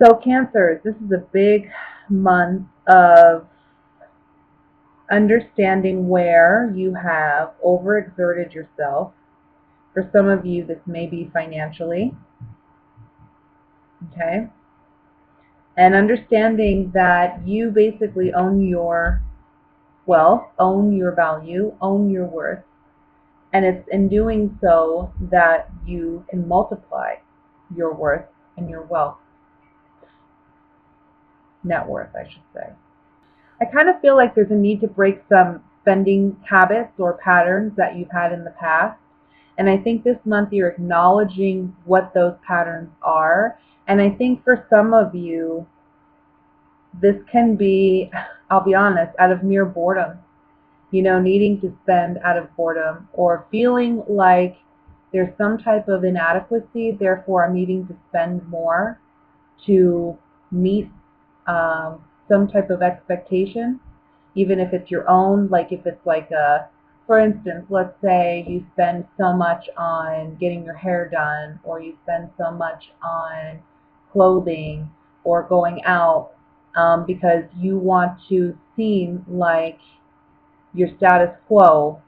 So Cancers, this is a big month of understanding where you have overexerted yourself. For some of you, this may be financially, okay? And understanding that you basically own your wealth, own your value, own your worth. And it's in doing so that you can multiply your worth and your wealth. Net worth, I should say. I kind of feel like there's a need to break some spending habits or patterns that you've had in the past. And I think this month you're acknowledging what those patterns are. And I think for some of you, this can be, I'll be honest, out of mere boredom. Needing to spend out of boredom or feeling like there's some type of inadequacy, therefore I'm needing to spend more to meet some type of expectation, even if it's your own, like if it's like for instance, let's say you spend so much on getting your hair done, or you spend so much on clothing or going out because you want to seem like your status quo,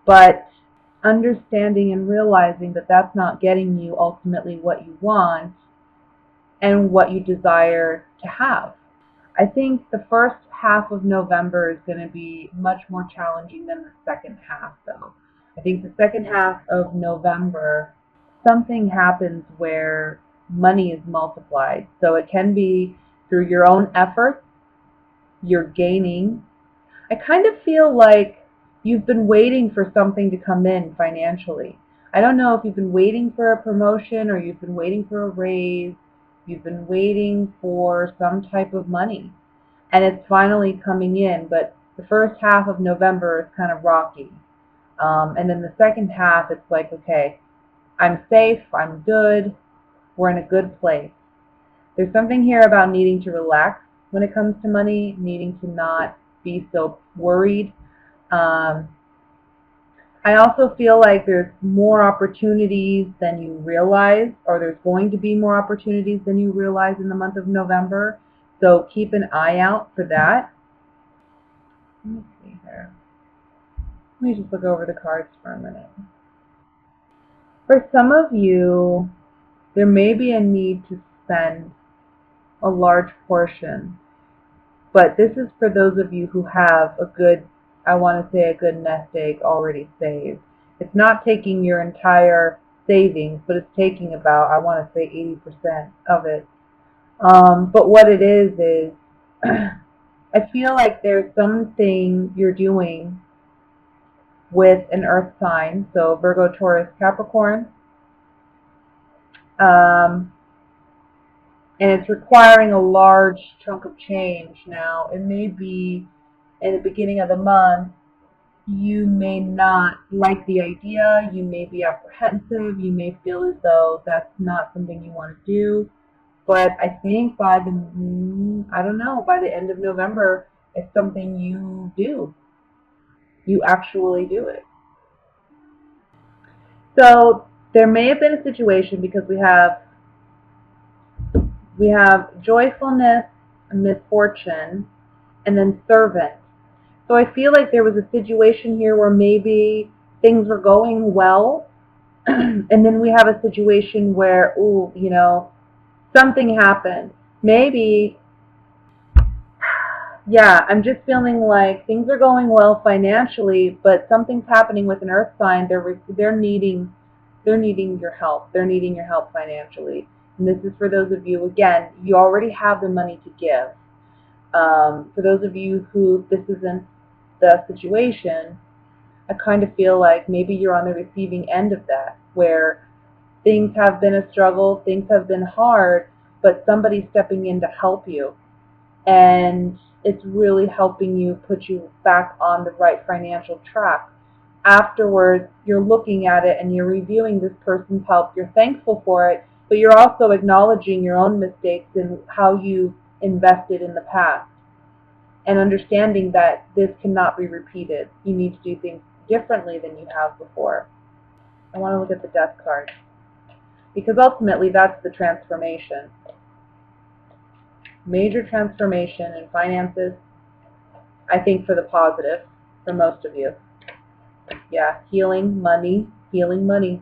but understanding and realizing that that's not getting you ultimately what you want and what you desire to have. I think the first half of November is going to be much more challenging than the second half, though. I think the second half of November, something happens where money is multiplied. So it can be through your own efforts, you're gaining. I kind of feel like you've been waiting for something to come in financially. I don't know if you've been waiting for a promotion or you've been waiting for a raise. You've been waiting for some type of money, and it's finally coming in. But the first half of November is kind of rocky. And then the second half, it's like, okay, I'm safe, I'm good, we're in a good place. There's something here about needing to relax when it comes to money, needing to not be so worried. I also feel like there's more opportunities than you realize, or there's going to be more opportunities than you realize in the month of November. So keep an eye out for that. Let me see here. Let me just look over the cards for a minute. For some of you, there may be a need to spend a large portion, but this is for those of you who have a good, I want to say a good nest egg already saved. It's not taking your entire savings, but it's taking about, I want to say 80% of it. But what it is I feel like there's something you're doing with an earth sign, so Virgo, Taurus, Capricorn, and it's requiring a large chunk of change. Now, it may be in the beginning of the month, you may not like the idea, you may be apprehensive, you may feel as though that's not something you want to do, but I think by the end of November, it's something you do. You actually do it. So there may have been a situation because we have joyfulness, misfortune, and then servant. So I feel like there was a situation here where maybe things were going well, and then we have a situation where, something happened. Maybe, yeah, I'm just feeling like things are going well financially, but something's happening with an earth sign. They're needing your help. They're needing your help financially. And this is for those of you, again, you already have the money to give. For those of you who this isn't the situation, I kind of feel like maybe you're on the receiving end of that, where things have been a struggle, things have been hard, but somebody's stepping in to help you. And it's really helping you put you back on the right financial track. Afterwards, you're looking at it and you're reviewing this person's help. You're thankful for it, but you're also acknowledging your own mistakes and how you invested in the past, and understanding that this cannot be repeated. You need to do things differently than you have before. I want to look at the Death card, because ultimately that's the transformation. Major transformation in finances, I think for the positive, for most of you. Yeah, healing money, healing money.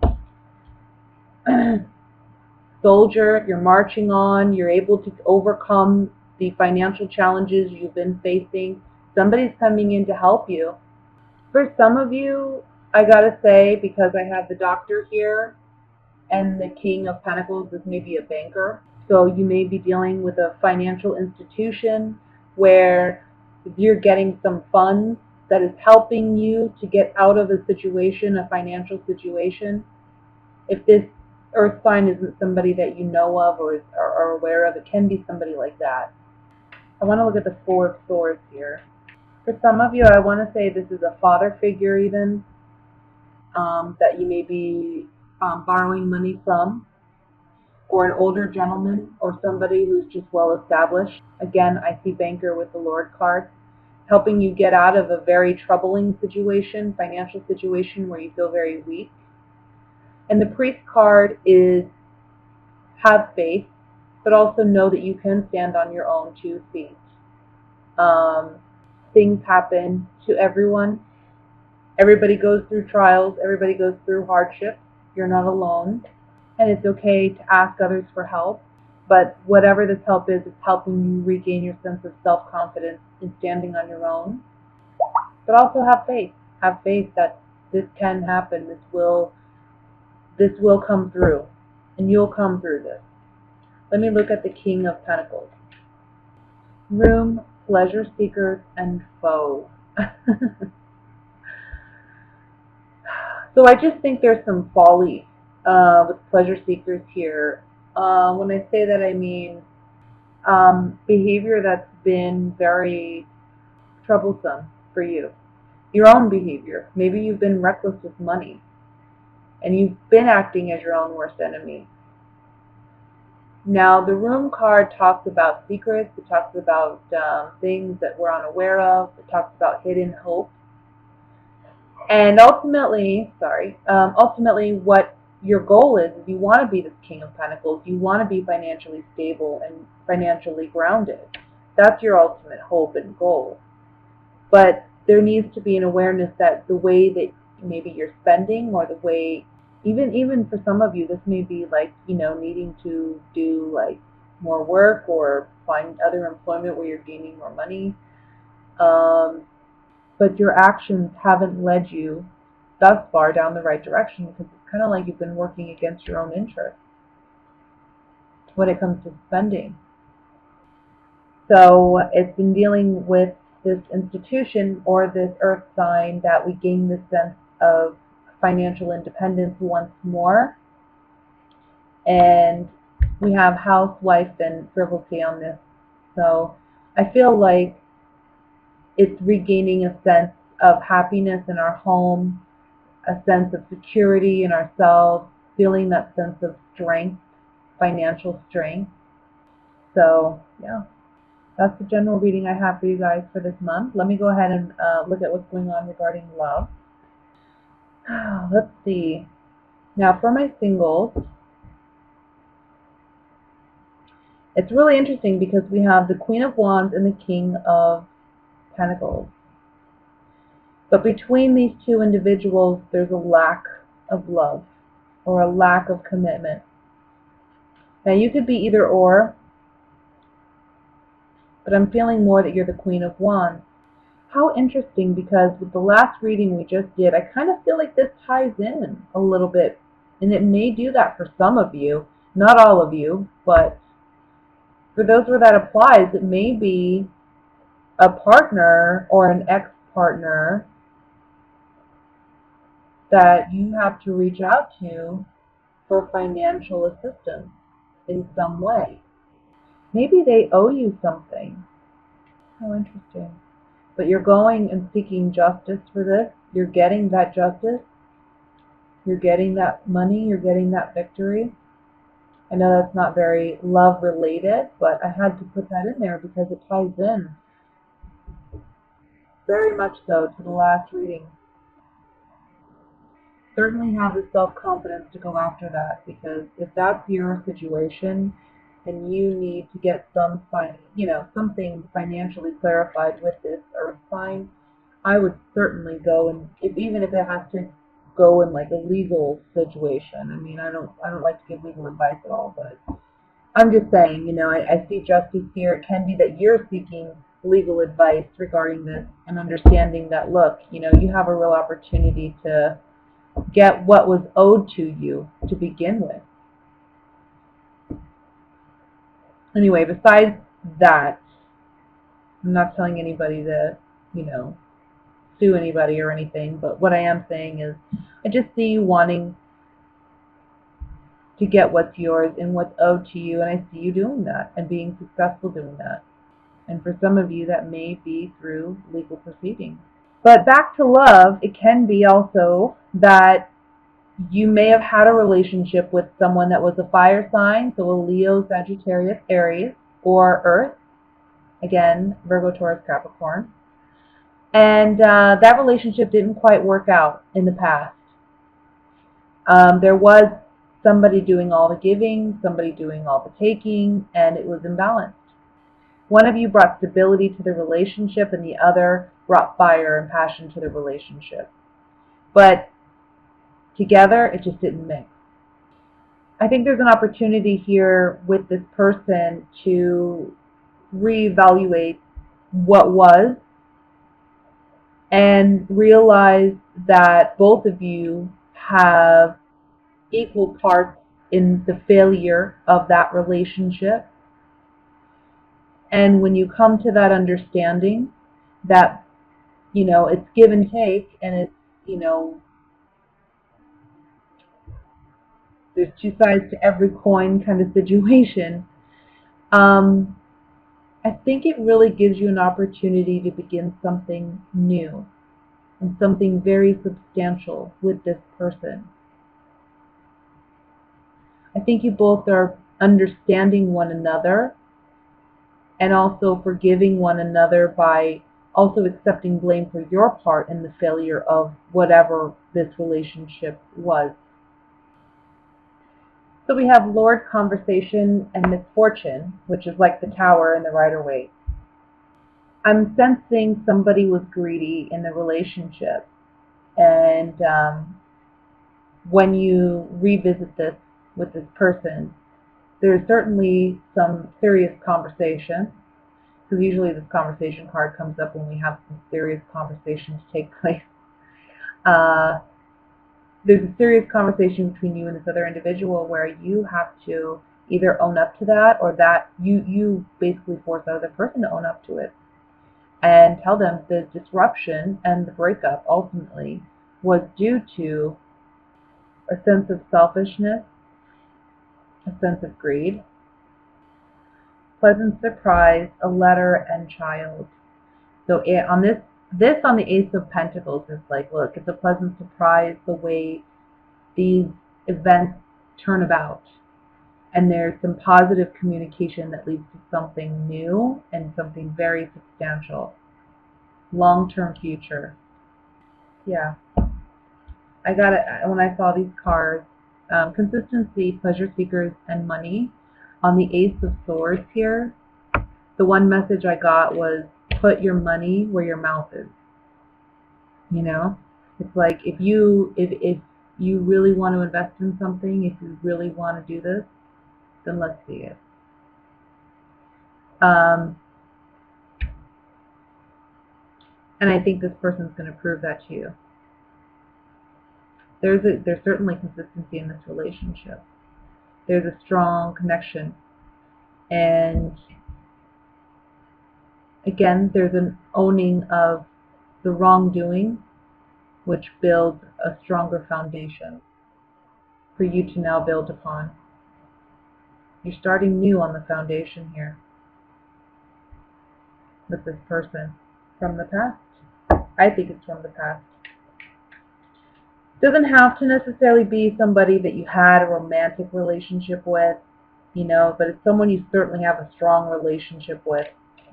Soldier, you're marching on, you're able to overcome the financial challenges you've been facing. Somebody's coming in to help you. For some of you, I gotta say, because I have the Doctor here, and the King of Pentacles is maybe a banker. So you may be dealing with a financial institution where you're getting some funds that is helping you to get out of a situation, a financial situation. If this earth sign isn't somebody that you know of or are aware of, it can be somebody like that. I want to look at the Four of Swords here. For some of you, I want to say this is a father figure even, that you may be borrowing money from, or an older gentleman, or somebody who's just well established. Again, I see banker with the Lord card, helping you get out of a very troubling situation, financial situation where you feel very weak. And the Priest card is have faith, but also know that you can stand on your own 2 feet. Things happen to everyone. Everybody goes through trials. Everybody goes through hardships. You're not alone. And it's okay to ask others for help. But whatever this help is, it's helping you regain your sense of self-confidence in standing on your own. But also have faith. Have faith that this can happen. This will come through. And you'll come through this. Let me look at the King of Pentacles. Room, pleasure seekers, and foes. So I just think there's some folly with pleasure seekers here. When I say that, I mean behavior that's been very troublesome for you. Your own behavior. Maybe you've been reckless with money, and you've been acting as your own worst enemy. Now, the Room card talks about secrets. It talks about things that we're unaware of. It talks about hidden hope. And ultimately, what your goal is you want to be this King of Pentacles. You want to be financially stable and financially grounded. That's your ultimate hope and goal. But there needs to be an awareness that the way that maybe you're spending, or the way, even for some of you, this may be like, needing to do like more work or find other employment where you're gaining more money. But your actions haven't led you thus far down the right direction, because it's kind of like you've been working against your own interests when it comes to spending. So it's been dealing with this institution or this earth sign that we gain this sense of financial independence once more. And we have housewife and frivolity on this. So I feel like it's regaining a sense of happiness in our home, a sense of security in ourselves, feeling that sense of strength, financial strength. So, yeah, that's the general reading I have for you guys for this month. Let me go ahead and look at what's going on regarding love. Let's see. Now, for my singles, it's really interesting because we have the Queen of Wands and the King of Pentacles. But between these two individuals, there's a lack of love or a lack of commitment. Now, you could be either or, but I'm feeling more that you're the Queen of Wands. How interesting, because with the last reading we just did, I kind of feel like this ties in a little bit. And it may do that for some of you, not all of you, but for those where that applies, it may be a partner or an ex-partner that you have to reach out to for financial assistance in some way. Maybe they owe you something. How interesting. But you're going and seeking justice for this. You're getting that justice. You're getting that money. You're getting that victory. I know that's not very love related, but I had to put that in there because it ties in very much so to the last reading. Certainly have the self-confidence to go after that, because if that's your situation, and you need to get something financially clarified with this earth sign, I would certainly go, and even if it has to go in like a legal situation. I mean, I don't like to give legal advice at all, but I'm just saying, I see justice here. It can be that you're seeking legal advice regarding this and understanding that, look, you have a real opportunity to get what was owed to you to begin with. Anyway, besides that, I'm not telling anybody to, sue anybody or anything, but what I am saying is I just see you wanting to get what's yours and what's owed to you, and I see you doing that and being successful doing that. And for some of you, that may be through legal proceedings. But back to love, it can be also that you may have had a relationship with someone that was a fire sign, so a Leo, Sagittarius, Aries, or Earth, again, Virgo, Taurus, Capricorn. And that relationship didn't quite work out in the past. There was somebody doing all the giving, somebody doing all the taking, and it was imbalanced. One of you brought stability to the relationship, and the other brought fire and passion to the relationship. But together, it just didn't mix. I think there's an opportunity here with this person to reevaluate what was and realize that both of you have equal parts in the failure of that relationship. And when you come to that understanding that, it's give and take, and it's, there's two sides to every coin kind of situation, I think it really gives you an opportunity to begin something new and something very substantial with this person. I think you both are understanding one another and also forgiving one another by also accepting blame for your part in the failure of whatever this relationship was. So we have Lord, Conversation, and Misfortune, which is like the Tower and the Rider-Waite. I'm sensing somebody was greedy in the relationship, and when you revisit this with this person, there's certainly some serious conversation, because usually this conversation card comes up when we have some serious conversations take place. There's a serious conversation between you and this other individual where you have to either own up to that, or that you basically force the other person to own up to it and tell them the disruption and the breakup ultimately was due to a sense of selfishness, a sense of greed, pleasant surprise, a letter, and child. So on this on the Ace of Pentacles is like, look, it's a pleasant surprise the way these events turn about. And there's some positive communication that leads to something new and something very substantial. Long-term future. Yeah. I got it when I saw these cards. Consistency, pleasure seekers, and money. On the Ace of Swords here, the one message I got was, put your money where your mouth is. It's like, if you really want to invest in something, if you really want to do this, then let's see it. And I think this person's going to prove that to you. There's certainly consistency in this relationship. There's a strong connection, and again, there's an owning of the wrongdoing, which builds a stronger foundation for you to now build upon. You're starting new on the foundation here with this person from the past. I think it's from the past. Doesn't have to necessarily be somebody that you had a romantic relationship with, but it's someone you certainly have a strong relationship with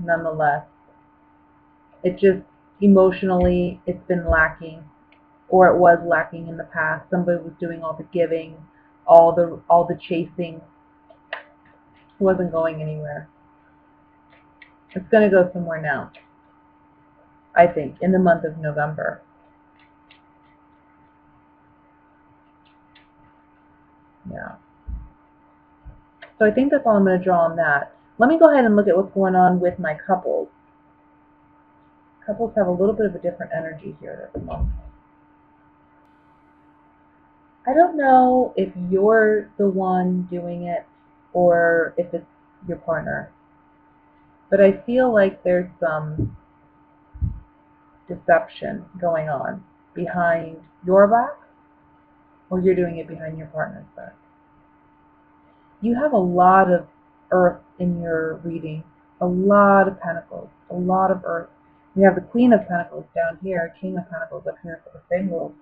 nonetheless. It just, emotionally, it's been lacking, or it was lacking in the past. Somebody was doing all the giving, all the chasing, It wasn't going anywhere. It's going to go somewhere now, I think, in the month of November. Yeah. So I think that's all I'm going to draw on that. Let me go ahead and look at what's going on with my couples. Couples have a little bit of a different energy here this month. I don't know if you're the one doing it or if it's your partner, but I feel like there's some deception going on behind your back, or you're doing it behind your partner's back. You have a lot of earth in your reading, a lot of pentacles, a lot of earth. We have the Queen of Pentacles down here, King of Pentacles up here for the singles.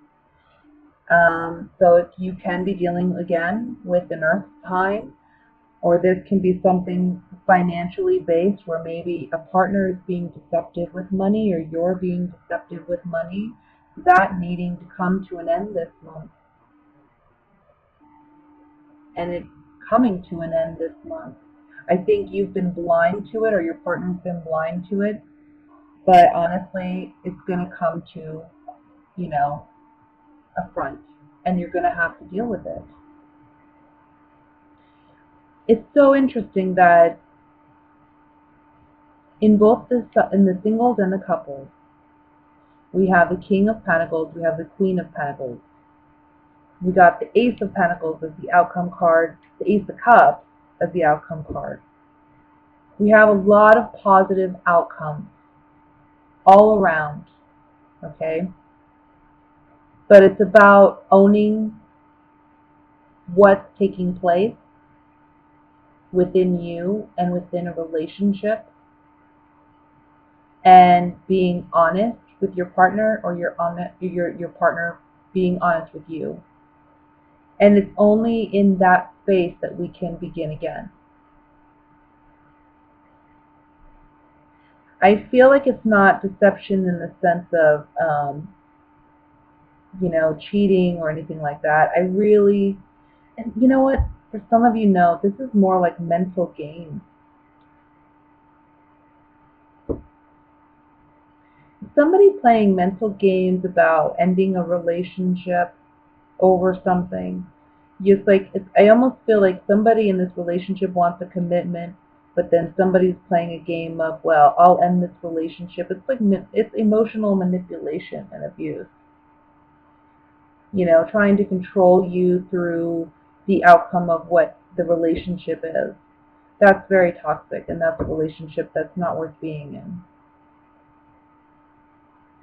So you can be dealing again with an earth sign, or this can be something financially based where maybe a partner is being deceptive with money or you're being deceptive with money. That needing to come to an end this month. And it's coming to an end this month. I think you've been blind to it or your partner's been blind to it. But honestly, it's going to come to, a front. And you're going to have to deal with it. It's so interesting that in both in the singles and the couples, we have the King of Pentacles, we have the Queen of Pentacles. We got the Ace of Pentacles as the outcome card, the Ace of Cups as the outcome card. We have a lot of positive outcomes all around, okay? But it's about owning what's taking place within you and within a relationship and being honest with your partner, or your partner being honest with you. And it's only in that space that we can begin again. I feel like it's not deception in the sense of, cheating or anything like that. And you know what? For some of you this is more like mental games. Somebody playing mental games about ending a relationship over something. I almost feel like somebody in this relationship wants a commitment, but then somebody's playing a game of, well, I'll end this relationship. It's emotional manipulation and abuse. Trying to control you through the outcome of what the relationship is. That's very toxic, and that's a relationship that's not worth being in.